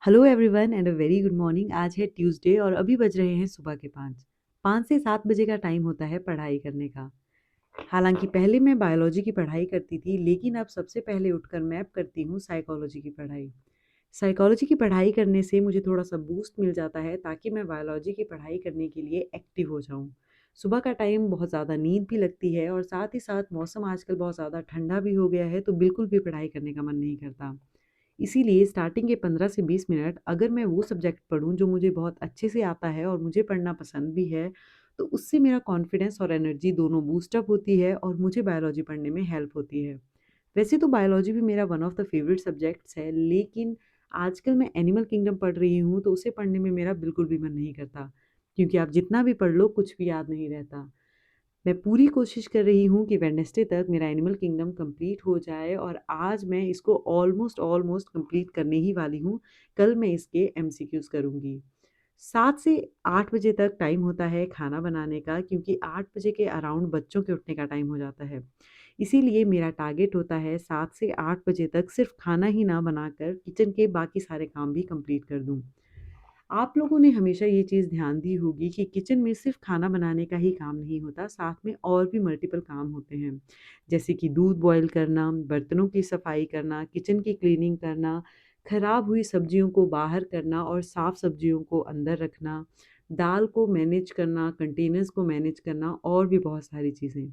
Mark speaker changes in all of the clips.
Speaker 1: Hello everyone and a very good morning. आज है Tuesday और अभी बज रहे हैं सुबह के 5 से 7 बजे का टाइम होता है पढ़ाई करने का। हालांकि पहले मैं बायोलॉजी की पढ़ाई करती थी, लेकिन अब सबसे पहले उठकर मैं अब करती हूँ साइकोलॉजी की पढ़ाई। साइकोलॉजी की पढ़ाई करने से मुझे थोड़ा सा बूस्ट मिल जाता है ताकि मैं बायोलॉजी की पढ़ाई करने के लिए एक्टिव हो जाऊँ। सुबह का टाइम बहुत ज़्यादा नींद भी लगती है और साथ ही साथ मौसम आजकल बहुत ज़्यादा ठंडा भी हो गया है, तो बिल्कुल भी पढ़ाई करने का मन नहीं करता। इसीलिए स्टार्टिंग के 15 से 20 मिनट अगर मैं वो सब्जेक्ट पढूँ जो मुझे बहुत अच्छे से आता है और मुझे पढ़ना पसंद भी है, तो उससे मेरा कॉन्फिडेंस और एनर्जी दोनों बूस्ट अप होती है और मुझे बायोलॉजी पढ़ने में हेल्प होती है। वैसे तो बायोलॉजी भी मेरा one of the favourite subjects है, लेकिन आजकल मैं एनिमल किंगडम पढ़ रही हूँ, तो उसे पढ़ने में मेरा बिल्कुल भी मन नहीं करता, क्योंकि आप जितना भी पढ़ लो, कुछ भी याद नहीं रहता। मैं पूरी कोशिश कर रही हूँ कि वेडनेसडे तक मेरा एनिमल किंगडम कंप्लीट हो जाए और आज मैं इसको ऑलमोस्ट ऑलमोस्ट कंप्लीट करने ही वाली हूँ। कल मैं इसके एमसीक्यूज़ करूँगी। 7 से 8 बजे तक टाइम होता है खाना बनाने का, क्योंकि 8 बजे के अराउंड बच्चों के उठने का टाइम हो जाता है। इसीलिए मेरा टारगेट होता है 7 से 8 बजे तक सिर्फ़ खाना ही ना बनाकर किचन के बाकी सारे काम भी कंप्लीट कर दूँ। आप लोगों ने हमेशा ये चीज़ ध्यान दी होगी कि किचन में सिर्फ खाना बनाने का ही काम नहीं होता, साथ में और भी मल्टीपल काम होते हैं। जैसे कि दूध बॉयल करना, बर्तनों की सफाई करना, किचन की क्लीनिंग करना, खराब हुई सब्जियों को बाहर करना और साफ सब्जियों को अंदर रखना, दाल को मैनेज करना, कंटेनर्स को मैनेज करना और भी बहुत सारी चीज़ें।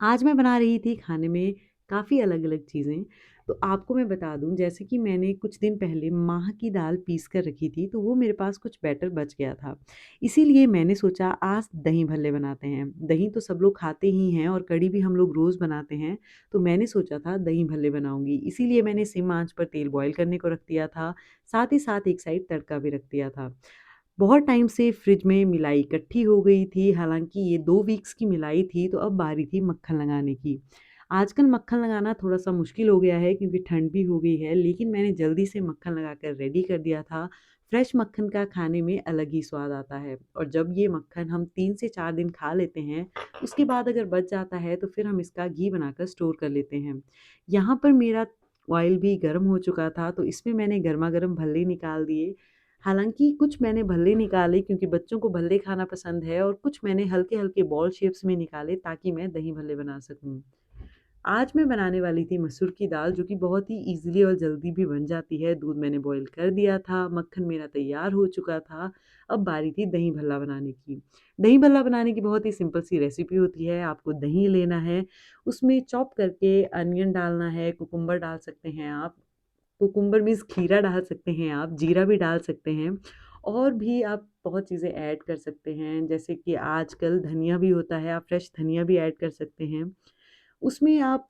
Speaker 1: आज मैं बना रही थी खाने में काफ़ी अलग-अलग चीज़ें। तो आपको मैं बता दूँ, जैसे कि मैंने कुछ दिन पहले माह की दाल पीस कर रखी थी, तो वो मेरे पास कुछ बैटर बच गया था। इसीलिए मैंने सोचा आज दही भल्ले बनाते हैं। दही तो सब लोग खाते ही हैं और कढ़ी भी हम लोग रोज़ बनाते हैं, तो मैंने सोचा था दही भल्ले बनाऊँगी। इसीलिए मैंने सिम आँच पर तेल बॉयल करने को रख दिया था, साथ ही साथ एक साइड तड़का भी रख दिया था। बहुत टाइम से फ्रिज में मिलाई इकट्ठी हो गई थी, हालाँकि ये 2 वीक्स की मिलाई थी, तो अब बारी थी मक्खन लगाने की। आजकल मक्खन लगाना थोड़ा-सा मुश्किल हो गया है क्योंकि ठंड भी हो गई है, लेकिन मैंने जल्दी से मक्खन लगाकर रेडी कर दिया था। फ्रेश मक्खन का खाने में अलग ही स्वाद आता है और जब ये मक्खन हम 3 से 4 दिन खा लेते हैं, उसके बाद अगर बच जाता है, तो फिर हम इसका घी बनाकर स्टोर कर लेते हैं। यहाँ पर मेरा ऑयल भी गर्म हो चुका था, तो इसमें मैंने गरमा-गरम भल्ले निकाल दिए। हालाँकि कुछ मैंने भल्ले निकाले क्योंकि बच्चों को भल्ले खाना पसंद है और कुछ मैंने हल्के-हल्के बॉल शेप्स में निकाले ताकि मैं दही भल्ले बना सकूँ। आज मैं बनाने वाली थी मसूर की दाल, जो कि बहुत ही ईज़िली और जल्दी भी बन जाती है। दूध मैंने बॉयल कर दिया था, मक्खन मेरा तैयार हो चुका था, अब बारी थी दही भल्ला बनाने की। दही भल्ला बनाने की बहुत ही सिंपल सी रेसिपी होती है। आपको दही लेना है, उसमें चॉप करके अनियन डालना है, कुकुम्बर डाल सकते हैं आप। कुकुम्बर मीन्स खीरा डाल सकते हैं आप, जीरा भी डाल सकते हैं और भी आप बहुत चीज़ें ऐड कर सकते हैं, जैसे कि आजकल धनिया भी होता है, आप फ्रेश धनिया भी ऐड कर सकते हैं। उसमें आप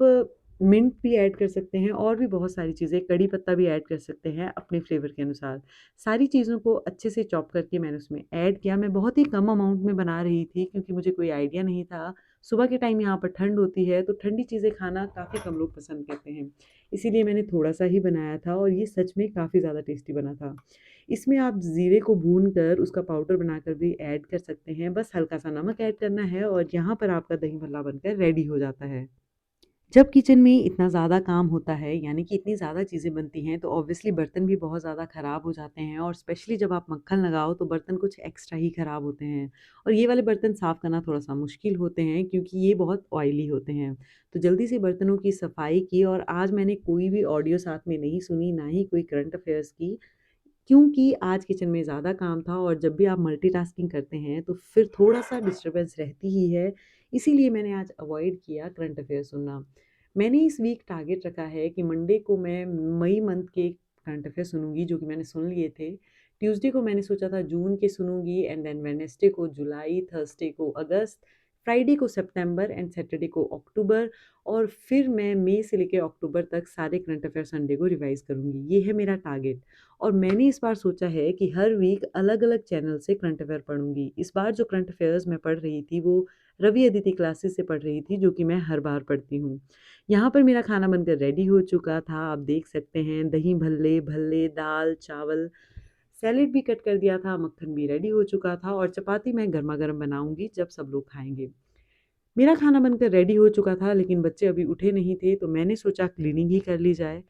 Speaker 1: मिंट भी ऐड कर सकते हैं और भी बहुत सारी चीज़ें, कड़ी पत्ता भी ऐड कर सकते हैं अपने फ्लेवर के अनुसार। सारी चीज़ों को अच्छे से चॉप करके मैंने उसमें ऐड किया। मैं बहुत ही कम अमाउंट में बना रही थी क्योंकि मुझे कोई आइडिया नहीं था। सुबह के टाइम यहाँ पर ठंड होती है, तो ठंडी चीज़ें खाना काफ़ी कम लोग पसंद करते हैं। इसीलिए मैंने थोड़ा-सा ही बनाया था और ये सच में काफ़ी ज़्यादा टेस्टी बना था। इसमें आप ज़ीरे को भूनकर उसका पाउडर बनाकर भी ऐड कर सकते हैं। बस हल्का-सा नमक ऐड करना है और यहाँ पर आपका दही भल्ला बनकर रेडी हो जाता है। जब किचन में इतना ज़्यादा काम होता है, यानी कि इतनी ज़्यादा चीज़ें बनती हैं, तो ऑब्वियसली बर्तन भी बहुत ज़्यादा ख़राब हो जाते हैं और स्पेशली जब आप मक्खन लगाओ तो बर्तन कुछ एक्स्ट्रा ही ख़राब होते हैं और ये वाले बर्तन साफ़ करना थोड़ा-सा मुश्किल होते हैं क्योंकि ये बहुत ऑयली होते हैं। तो जल्दी से बर्तनों की सफाई की और आज मैंने कोई भी ऑडियो साथ में नहीं सुनी, ना ही कोई करंट अफ़ेयर्स की, क्योंकि आज किचन में ज़्यादा काम था और जब भी आप मल्टीटास्किंग करते हैं, तो फिर थोड़ा-सा डिस्टर्बेंस रहती ही है, इसीलिए मैंने आज अवॉइड किया करंट अफ़ेयर सुनना। मैंने इस वीक टारगेट रखा है कि मंडे को मैं मई मंथ के करंट अफ़ेयर सुनूँगी, जो कि मैंने सुन लिए थे। ट्यूसडे को मैंने सोचा था जून के सुनूँगी एंड देन वेडनेसडे को जुलाई, थर्सडे को अगस्त, फ्राइडे को सितंबर एंड सैटरडे को अक्टूबर और फिर मैं मई से लेके अक्टूबर तक सारे करंट अफ़ेयर संडे को रिवाइज़ करूँगी। ये है मेरा टारगेट। और मैंने इस बार सोचा है कि हर वीक अलग-अलग चैनल से करंट अफ़ेयर पढ़ूँगी। इस बार जो करंट अफ़ेयर्स मैं पढ़ रही थी, वो रवि अदिति क्लासेस से पढ़ रही थी, जो कि मैं हर बार पढ़ती हूँ। यहाँ पर मेरा खाना बनकर रेडी हो चुका था, आप देख सकते हैं दही भल्ले, भल्ले, दाल, चावल, सैलेड भी कट कर दिया था, मक्खन भी रेडी हो चुका था और चपाती मैं गरमा-गरम बनाऊँगी जब सब लोग खाएँगे। मेरा खाना बनकर रेडी हो चुका था, लेकिन बच्चे अभी उठे नहीं थे, तो मैंने सोचा क्लीनिंग ही कर ली जाए।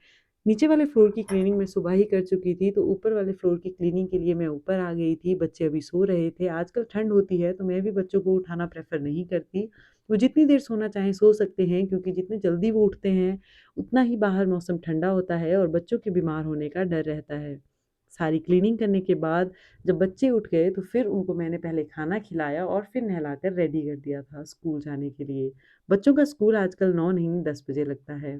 Speaker 1: नीचे वाले फ्लोर की क्लीनिंग मैं सुबह ही कर चुकी थी, तो ऊपर वाले फ्लोर की क्लीनिंग के लिए मैं ऊपर आ गई थी। बच्चे अभी सो रहे थे। आजकल ठंड होती है, तो मैं भी बच्चों को उठाना प्रेफ़र नहीं करती। वो जितनी देर सोना चाहें सो सकते हैं, क्योंकि जितनी जल्दी वो उठते हैं, उतना ही बाहर मौसम ठंडा होता है और बच्चों के बीमार होने का डर रहता है। सारी क्लीनिंग करने के बाद जब बच्चे उठ गए, तो फिर उनको मैंने पहले खाना खिलाया और फिर नहलाकर रेडी कर दिया था स्कूल जाने के लिए। बच्चों का स्कूल आजकल 9 नहीं 10 बजे लगता है।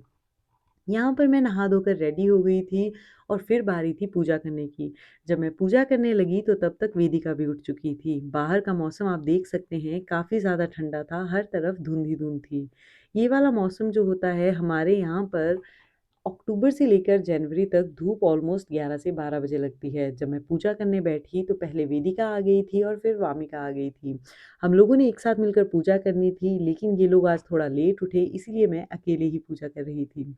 Speaker 1: यहाँ पर मैं नहा धोकर रेडी हो गई थी और फिर बारी थी पूजा करने की। जब मैं पूजा करने लगी तो तब तक वेदिका भी उठ चुकी थी। बाहर का मौसम आप देख सकते हैं, काफ़ी ज़्यादा ठंडा था, हर तरफ धुंध ही धुंध थी। ये वाला मौसम जो होता है हमारे यहाँ पर अक्टूबर से लेकर जनवरी तक धूप ऑलमोस्ट 11 से 12 बजे लगती है। जब मैं पूजा करने बैठी तो पहले वेदिका आ गई थी और फिर वामिका आ गई थी। हम लोगों ने एक साथ मिलकर पूजा करनी थी, लेकिन ये लोग आज थोड़ा लेट उठे, इसीलिए मैं अकेले ही पूजा कर रही थी।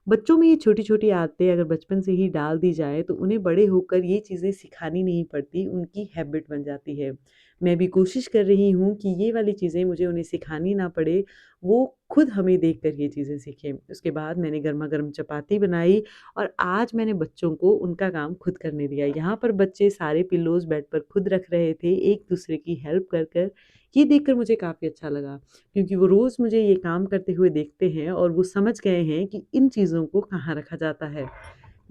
Speaker 1: बच्चों में ये छोटी-छोटी आदतें अगर बचपन से ही डाल दी जाएँ, तो उन्हें बड़े होकर ये चीज़ें सिखानी नहीं पड़ती, उनकी हैबिट बन जाती है। मैं भी कोशिश कर रही हूँ कि ये वाली चीज़ें मुझे उन्हें सिखानी ना पड़े, वो खुद हमें देखकर ये चीज़ें सीखें। उसके बाद मैंने गरमा-गरम चपाती बनाई और आज मैंने बच्चों को उनका काम खुद करने दिया। यहाँ पर बच्चे सारे पिल्लोज़ बेड पर खुद रख रहे थे, एक-दूसरे की हेल्प कर कर। ये देखकर मुझे काफ़ी अच्छा लगा। क्योंकि वो रोज़ मुझे ये काम करते हुए देखते हैं और वो समझ गए हैं कि इन चीज़ों को कहाँ रखा जाता है।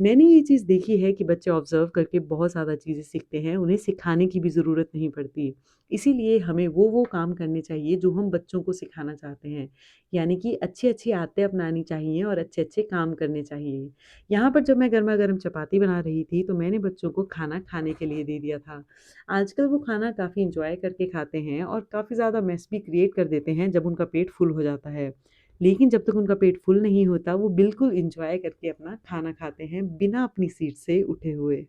Speaker 1: मैंने ये चीज़ देखी है कि बच्चे ऑब्ज़र्व करके बहुत ज़्यादा चीज़ें सीखते हैं, उन्हें सिखाने की भी ज़रूरत नहीं पड़ती। इसीलिए हमें वो काम करने चाहिए जो हम बच्चों को सिखाना चाहते हैं। यानी कि अच्छी-अच्छी आदतें अपनानी चाहिए और अच्छे-अच्छे काम करने चाहिए। यहाँ पर जब मैं गरमा-गरम चपाती बना रही थी, तो मैंने बच्चों को खाना खाने के लिए दे दिया था। आजकल वो खाना काफ़ी एन्जॉय करके खाते हैं और काफ़ी ज़्यादा मेस भी क्रिएट कर देते हैं जब उनका पेट फुल हो जाता है। लेकिन जब तक उनका पेट फुल नहीं होता, वो बिल्कुल एन्जॉय करके अपना खाना खाते हैं, बिना अपनी सीट से उठे हुए।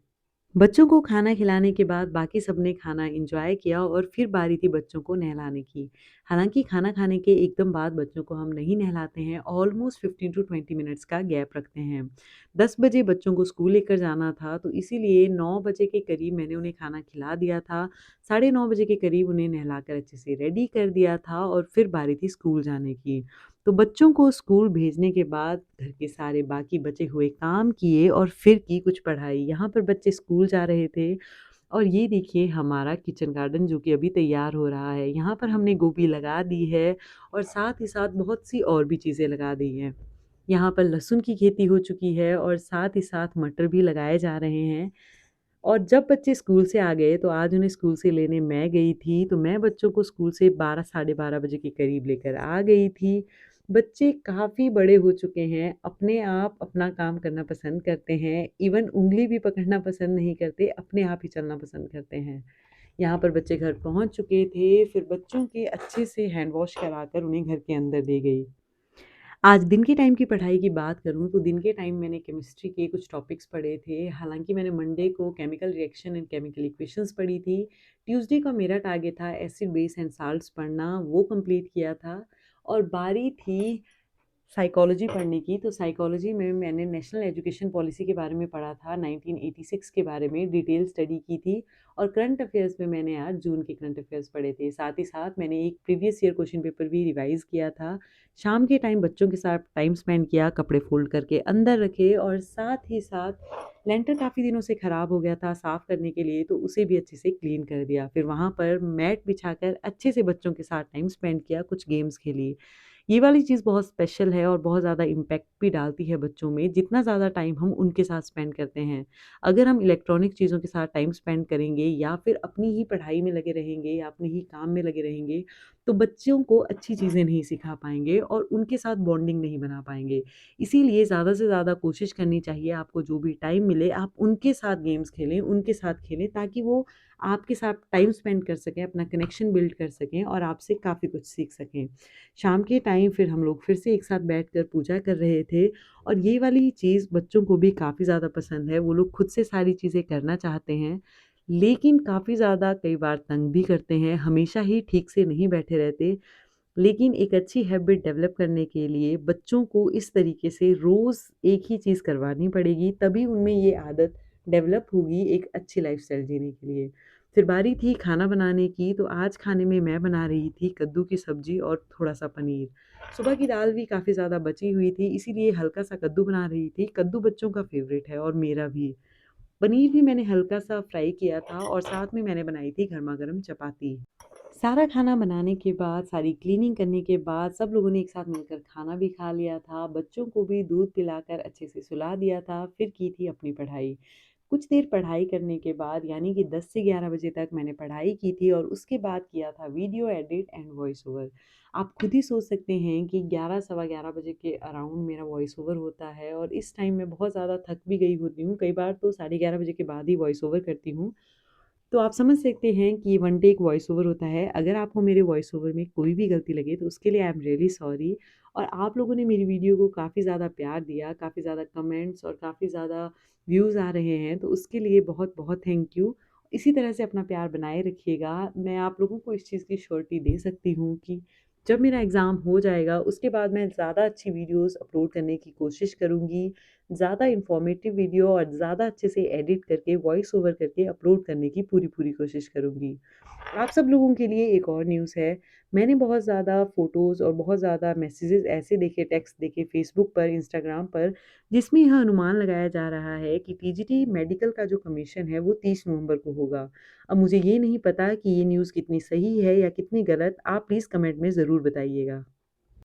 Speaker 1: बच्चों को खाना खिलाने के बाद बाकी सबने खाना एन्जॉय किया और फिर बारी थी बच्चों को नहलाने की। हालाँकि खाना खाने के एकदम बाद बच्चों को हम नहीं नहलाते हैं, ऑलमोस्ट 15 टू 20 मिनट्स का गैप रखते हैं। 10 बजे बच्चों को स्कूल लेकर जाना था, तो इसीलिए 9 बजे के करीब मैंने उन्हें खाना खिला दिया था। साढ़े 9 बजे के करीब उन्हें नहलाकर अच्छे से रेडी कर दिया था और फिर बारी थी स्कूल जाने की। तो बच्चों को स्कूल भेजने के बाद घर के सारे बाकी बचे हुए काम किए और फिर की कुछ पढ़ाई। यहाँ पर बच्चे स्कूल जा रहे थे और ये देखिए हमारा किचन गार्डन जो कि अभी तैयार हो रहा है। यहाँ पर हमने गोभी लगा दी है और साथ ही साथ बहुत सी और भी चीज़ें लगा दी हैं। यहाँ पर लहसुन की खेती हो चुकी है और साथ ही साथ मटर भी लगाए जा रहे हैं। और जब बच्चे स्कूल से आ गए तो आज उन्हें स्कूल से लेने मैं गई थी, तो मैं बच्चों को स्कूल से 12 साढ़े 12 बजे के करीब लेकर आ गई थी। बच्चे काफ़ी बड़े हो चुके हैं, अपने आप अपना काम करना पसंद करते हैं, इवन उँगली भी पकड़ना पसंद नहीं करते, अपने आप ही चलना पसंद करते हैं। यहाँ पर बच्चे घर पहुँच चुके थे, फिर बच्चों के अच्छे से हैंड वॉश कराकर उन्हें घर के अंदर ले गई। आज दिन के टाइम की पढ़ाई की बात करूँ तो दिन के टाइम मैंने केमिस्ट्री के कुछ टॉपिक्स पढ़े थे। हालाँकि मैंने मंडे को chemical reaction and chemical equations पढ़ी थी। ट्यूसडे का मेरा टारगेट था एसिड, बेस एंड साल्ट्स पढ़ना, वो कंप्लीट किया था और बारी थी साइकोलॉजी पढ़ने की, तो साइकोलॉजी में मैंने नेशनल एजुकेशन पॉलिसी के बारे में पढ़ा था, 1986 के बारे में डिटेल स्टडी की थी और करंट अफ़ेयर्स में मैंने आज जून के करंट अफ़ेयर्स पढ़े थे। साथ ही साथ मैंने एक प्रीवियस ईयर क्वेश्चन पेपर भी रिवाइज़ किया था। शाम के टाइम बच्चों के साथ टाइम स्पेंड किया, कपड़े फ़ोल्ड करके अंदर रखे और साथ ही साथ लेंटर काफ़ी दिनों से ख़राब हो गया था, साफ़ करने के लिए, तो उसे भी अच्छे से क्लीन कर दिया। फिर वहाँ पर मैट बिछाकर अच्छे से बच्चों के साथ टाइम स्पेंड किया, कुछ गेम्स खेली। ये वाली चीज़ बहुत स्पेशल है और बहुत ज़्यादा इम्पैक्ट भी डालती है बच्चों में, जितना ज़्यादा टाइम हम उनके साथ स्पेंड करते हैं। अगर हम इलेक्ट्रॉनिक चीज़ों के साथ टाइम स्पेंड करेंगे या फिर अपनी ही पढ़ाई में लगे रहेंगे या अपने ही काम में लगे रहेंगे, तो बच्चों को अच्छी चीज़ें नहीं सिखा पाएँगे और उनके साथ बॉन्डिंग नहीं बना पाएँगे। इसीलिए ज़्यादा से ज़्यादा कोशिश करनी चाहिए, आपको जो भी टाइम मिले, आप उनके साथ गेम्स खेलें, उनके साथ खेलें ताकि वो आपके साथ टाइम स्पेंड कर सकें, अपना कनेक्शन बिल्ड कर सकें और आपसे काफ़ी कुछ सीख सकें। शाम के टाइम फिर हम लोग फिर से एक साथ बैठकर पूजा कर रहे थे और ये वाली चीज़ बच्चों को भी काफ़ी ज़्यादा पसंद है। वो लोग खुद से सारी चीज़ें करना चाहते हैं, लेकिन काफ़ी ज़्यादा कई बार तंग भी करते हैं, हमेशा ही ठीक से नहीं बैठे रहते। लेकिन एक अच्छी हैबिट डेवलप करने के लिए बच्चों को इस तरीके से रोज़ एक ही चीज़ करवानी पड़ेगी, तभी उनमें ये आदत डेवलप होगी एक अच्छी लाइफ़स्टाइल जीने के लिए। फिर बारी थी खाना बनाने की, तो आज खाने में मैं बना रही थी कद्दू की सब्ज़ी और थोड़ा-सा पनीर। सुबह की दाल भी काफ़ी ज़्यादा बची हुई थी, इसीलिए हल्का-सा कद्दू बना रही थी। कद्दू बच्चों का फ़ेवरेट है और मेरा भी। पनीर भी मैंने हल्का-सा फ्राई किया था और साथ में मैंने बनाई थी गरमा-गरम चपाती। सारा खाना बनाने के बाद, सारी क्लीनिंग करने के बाद सब लोगों ने एक साथ मिलकर खाना भी खा लिया था, बच्चों को भी दूध पिलाकर अच्छे से सुला दिया था, फिर की थी अपनी पढ़ाई। कुछ देर पढ़ाई करने के बाद यानी कि 10 से 11 बजे तक मैंने पढ़ाई की थी और उसके बाद किया था video edit and voice over. आप खुद ही सोच सकते हैं कि 11 सवा 11 बजे के अराउंड मेरा वॉइस ओवर होता है और इस टाइम मैं बहुत ज़्यादा थक भी गई होती हूँ। कई बार तो साढ़े 11 बजे के बाद ही वॉइस ओवर करती हूँ। तो आप समझ सकते हैं कि वन टेक वॉइस ओवर होता है। अगर आपको मेरे वॉइस ओवर में कोई भी गलती लगे तो उसके लिए आई एम रियली सॉरी। और आप लोगों ने मेरी वीडियो को काफ़ी ज़्यादा प्यार दिया, काफ़ी ज़्यादा कमेंट्स और काफ़ी ज़्यादा व्यूज़ आ रहे हैं, तो उसके लिए बहुत-बहुत थैंक यू। इसी तरह से अपना प्यार बनाए रखिएगा। मैं आप लोगों को इस चीज़ की श्योरिटी दे सकती हूँ कि जब मेरा एग्ज़ाम हो जाएगा, उसके बाद मैं ज़्यादा अच्छी वीडियोज़ अपलोड करने की कोशिश करूँगी। ज़्यादा इन्फॉर्मेटिव वीडियो और ज़्यादा अच्छे से एडिट करके, वॉइस ओवर करके अपलोड करने की पूरी-पूरी कोशिश करूँगी। आप सब लोगों के लिए एक और न्यूज़ है, मैंने बहुत ज़्यादा फ़ोटोज़ और बहुत ज़्यादा मैसेजेज़ ऐसे देखे, टेक्स्ट देखे फ़ेसबुक पर, इंस्टाग्राम पर, जिसमें यह अनुमान लगाया जा रहा है कि टीजीटी मेडिकल का जो कमीशन है, वो 30 नवंबर को होगा। अब मुझे ये नहीं पता कि ये न्यूज़ कितनी सही है या कितनी गलत, आप प्लीज़ कमेंट में ज़रूर बताइएगा।